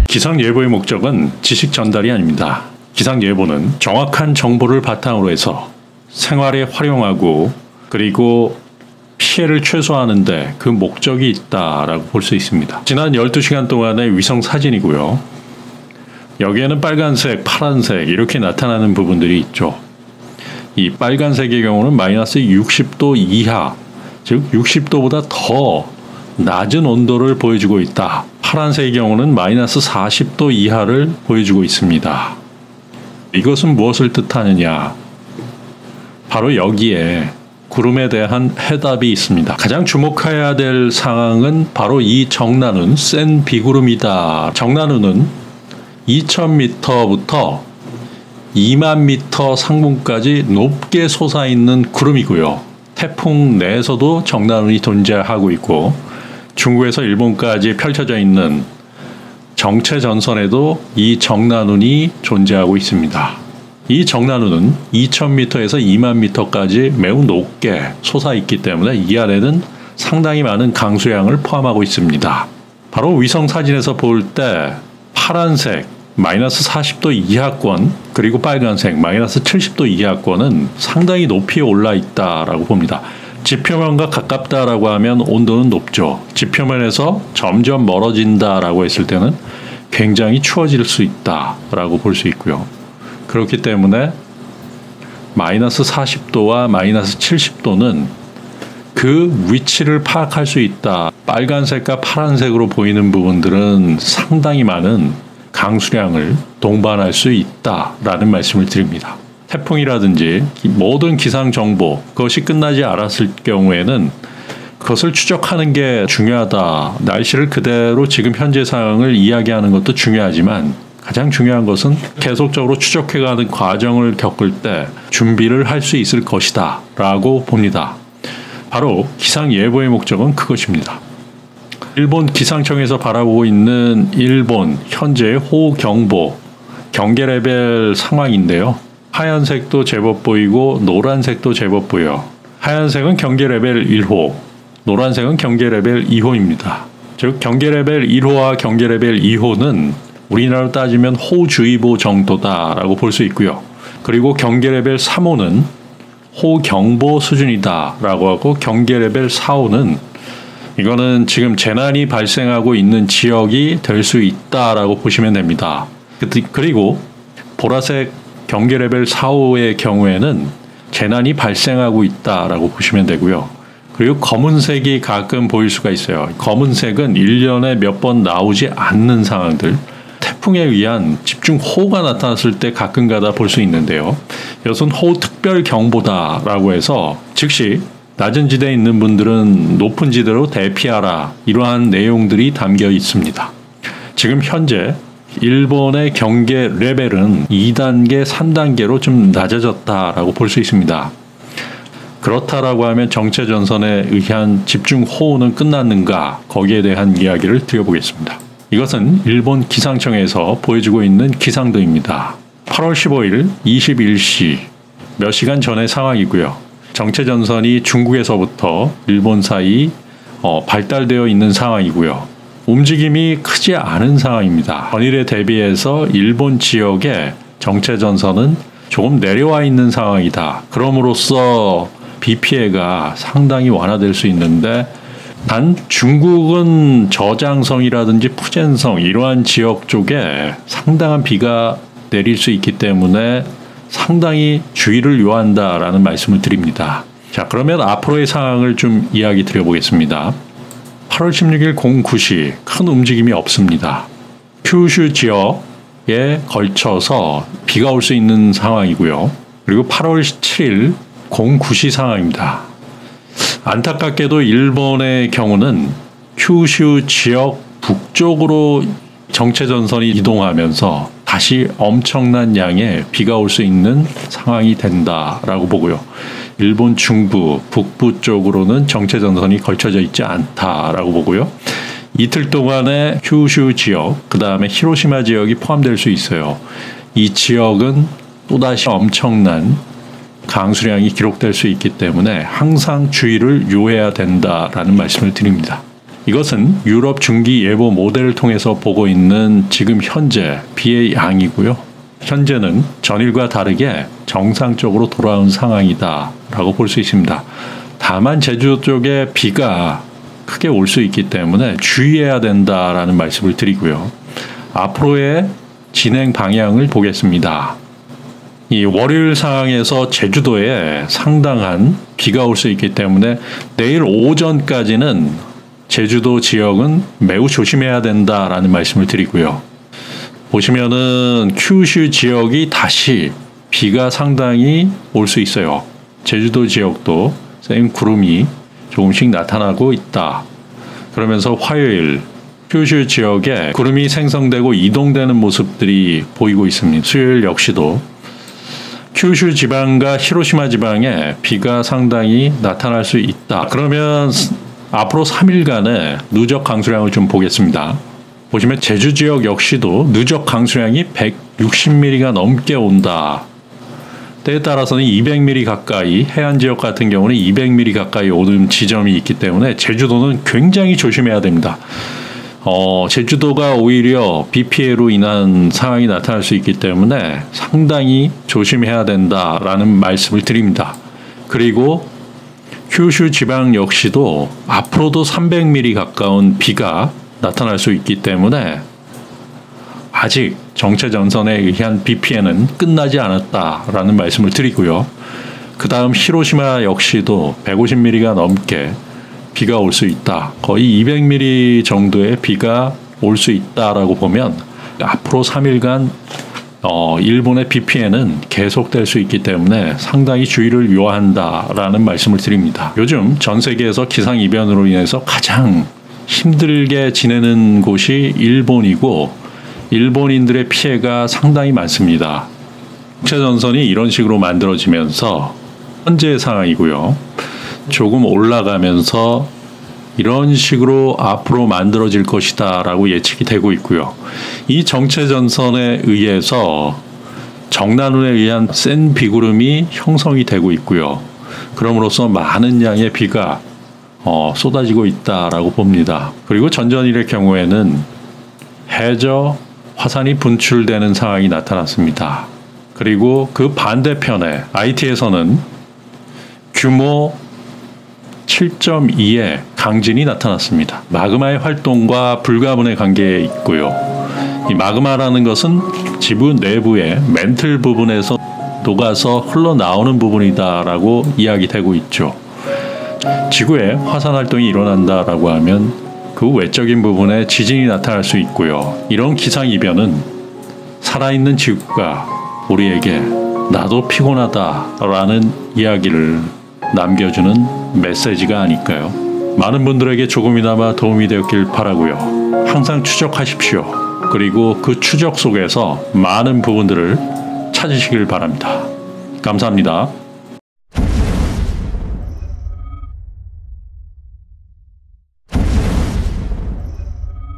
기상예보의 목적은 지식 전달이 아닙니다. 기상예보는 정확한 정보를 바탕으로 해서 생활에 활용하고 그리고 피해를 최소화하는 데 그 목적이 있다라고 볼 수 있습니다. 지난 12시간 동안의 위성 사진이고요. 여기에는 빨간색, 파란색 이렇게 나타나는 부분들이 있죠. 이 빨간색의 경우는 마이너스 60도 이하, 즉 60도보다 더 낮은 온도를 보여주고 있다. 파란색의 경우는 마이너스 40도 이하를 보여주고 있습니다. 이것은 무엇을 뜻하느냐? 바로 여기에 구름에 대한 해답이 있습니다. 가장 주목해야 될 상황은 바로 이 정나눈, 센 비구름이다. 정나눈은 2000m부터 2만 m 상공까지 높게 솟아있는 구름이고요. 태풍 내에서도 정나눈이 존재하고 있고 중국에서 일본까지 펼쳐져 있는 정체전선에도 이 정나눈이 존재하고 있습니다. 이 정나눈은 2000m에서 2만 m까지 매우 높게 솟아있기 때문에 이 안에는 상당히 많은 강수량을 포함하고 있습니다. 바로 위성 사진에서 볼 때 파란색 마이너스 40도 이하권 그리고 빨간색 마이너스 70도 이하권은 상당히 높이 올라 있다라고 봅니다. 지표면과 가깝다라고 하면 온도는 높죠. 지표면에서 점점 멀어진다라고 했을 때는 굉장히 추워질 수 있다라고 볼 수 있고요. 그렇기 때문에 마이너스 40도와 마이너스 70도는 그 위치를 파악할 수 있다. 빨간색과 파란색으로 보이는 부분들은 상당히 많은 강수량을 동반할 수 있다라는 말씀을 드립니다. 태풍이라든지 모든 기상 정보 그것이 끝나지 않았을 경우에는 그것을 추적하는 게 중요하다. 날씨를 그대로 지금 현재 상황을 이야기하는 것도 중요하지만 가장 중요한 것은 계속적으로 추적해가는 과정을 겪을 때 준비를 할 수 있을 것이다 라고 봅니다. 바로 기상예보의 목적은 그것입니다. 일본 기상청에서 바라보고 있는 일본 현재의 호우경보 경계 레벨 상황인데요. 하얀색도 제법 보이고 노란색도 제법 보여. 하얀색은 경계 레벨 1호, 노란색은 경계 레벨 2호입니다. 즉 경계 레벨 1호와 경계 레벨 2호는 우리나라로 따지면 호우주의보 정도다라고 볼 수 있고요. 그리고 경계 레벨 3호는 호우경보 수준이다라고 하고 경계 레벨 4호는 이거는 지금 재난이 발생하고 있는 지역이 될 수 있다라고 보시면 됩니다. 그리고 보라색 경계 레벨 4호의 경우에는 재난이 발생하고 있다라고 보시면 되고요. 그리고 검은색이 가끔 보일 수가 있어요. 검은색은 1년에 몇 번 나오지 않는 상황들, 태풍에 의한 집중호우가 나타났을 때 가끔가다 볼 수 있는데요. 이것은 호우특별경보다라고 해서 즉시 낮은 지대에 있는 분들은 높은 지대로 대피하라 이러한 내용들이 담겨 있습니다. 지금 현재 일본의 경계 레벨은 2단계, 3단계로 좀 낮아졌다라고 볼 수 있습니다. 그렇다라고 하면 정체전선에 의한 집중호우는 끝났는가? 거기에 대한 이야기를 드려보겠습니다. 이것은 일본 기상청에서 보여주고 있는 기상도입니다. 8월 15일 21시 몇 시간 전의 상황이고요. 정체전선이 중국에서부터 일본 사이 발달되어 있는 상황이고요. 움직임이 크지 않은 상황입니다. 전일에 대비해서 일본 지역의 정체전선은 조금 내려와 있는 상황이다. 그럼으로써 비 피해가 상당히 완화될 수 있는데 단 중국은 저장성이라든지 푸젠성 이러한 지역 쪽에 상당한 비가 내릴 수 있기 때문에 상당히 주의를 요한다라는 말씀을 드립니다. 자, 그러면 앞으로의 상황을 좀 이야기 드려보겠습니다. 8월 16일 09시 큰 움직임이 없습니다. 큐슈 지역에 걸쳐서 비가 올 수 있는 상황이고요. 그리고 8월 17일 09시 상황입니다. 안타깝게도 일본의 경우는 큐슈 지역 북쪽으로 정체전선이 이동하면서 다시 엄청난 양의 비가 올 수 있는 상황이 된다라고 보고요. 일본 중부, 북부 쪽으로는 정체전선이 걸쳐져 있지 않다라고 보고요. 이틀 동안의 큐슈 지역, 그 다음에 히로시마 지역이 포함될 수 있어요. 이 지역은 또다시 엄청난 강수량이 기록될 수 있기 때문에 항상 주의를 요해야 된다라는 말씀을 드립니다. 이것은 유럽 중기 예보 모델을 통해서 보고 있는 지금 현재 비의 양이고요. 현재는 전일과 다르게 정상적으로 돌아온 상황이다라고 볼 수 있습니다. 다만 제주도 쪽에 비가 크게 올 수 있기 때문에 주의해야 된다라는 말씀을 드리고요. 앞으로의 진행 방향을 보겠습니다. 이 월요일 상황에서 제주도에 상당한 비가 올 수 있기 때문에 내일 오전까지는 제주도 지역은 매우 조심해야 된다라는 말씀을 드리고요. 보시면은 큐슈 지역이 다시 비가 상당히 올 수 있어요. 제주도 지역도 생 구름이 조금씩 나타나고 있다. 그러면서 화요일 큐슈 지역에 구름이 생성되고 이동되는 모습들이 보이고 있습니다. 수요일 역시도 큐슈 지방과 히로시마 지방에 비가 상당히 나타날 수 있다. 그러면 앞으로 3일간의 누적 강수량을 좀 보겠습니다. 보시면 제주 지역 역시도 누적 강수량이 160mm가 넘게 온다. 때에 따라서는 200mm 가까이, 해안 지역 같은 경우는 200mm 가까이 오는 지점이 있기 때문에 제주도는 굉장히 조심해야 됩니다. 제주도가 오히려 비 피해로 인한 상황이 나타날 수 있기 때문에 상당히 조심해야 된다라는 말씀을 드립니다. 그리고 큐슈 지방 역시도 앞으로도 300mm 가까운 비가 나타날 수 있기 때문에 아직 정체 전선에 의한 비 피해는 끝나지 않았다라는 말씀을 드리고요. 그 다음 히로시마 역시도 150mm가 넘게 비가 올 수 있다. 거의 200mm 정도의 비가 올 수 있다라고 보면 앞으로 3일간 일본의 비 피해는 계속될 수 있기 때문에 상당히 주의를 요한다라는 말씀을 드립니다. 요즘 전 세계에서 기상이변으로 인해서 가장 힘들게 지내는 곳이 일본이고 일본인들의 피해가 상당히 많습니다. 정체전선이 이런 식으로 만들어지면서 현재의 상황이고요. 조금 올라가면서 이런 식으로 앞으로 만들어질 것이다 라고 예측이 되고 있고요. 이 정체전선에 의해서 정난운에 의한 센 비구름이 형성이 되고 있고요. 그럼으로써 많은 양의 비가 쏟아지고 있다라고 봅니다. 그리고 전전일의 경우에는 해저 화산이 분출되는 상황이 나타났습니다. 그리고 그 반대편에 IT에서는 규모 7.2의 강진이 나타났습니다. 마그마의 활동과 불가분의 관계에 있고요. 이 마그마라는 것은 지구 내부의 맨틀 부분에서 녹아서 흘러나오는 부분이다라고 이야기되고 있죠. 지구에 화산 활동이 일어난다라고 하면 그 외적인 부분에 지진이 나타날 수 있고요. 이런 기상이변은 살아있는 지구가 우리에게 나도 피곤하다라는 이야기를 남겨주는 메시지가 아닐까요? 많은 분들에게 조금이나마 도움이 되었길 바라고요. 항상 추적하십시오. 그리고 그 추적 속에서 많은 부분들을 찾으시길 바랍니다. 감사합니다.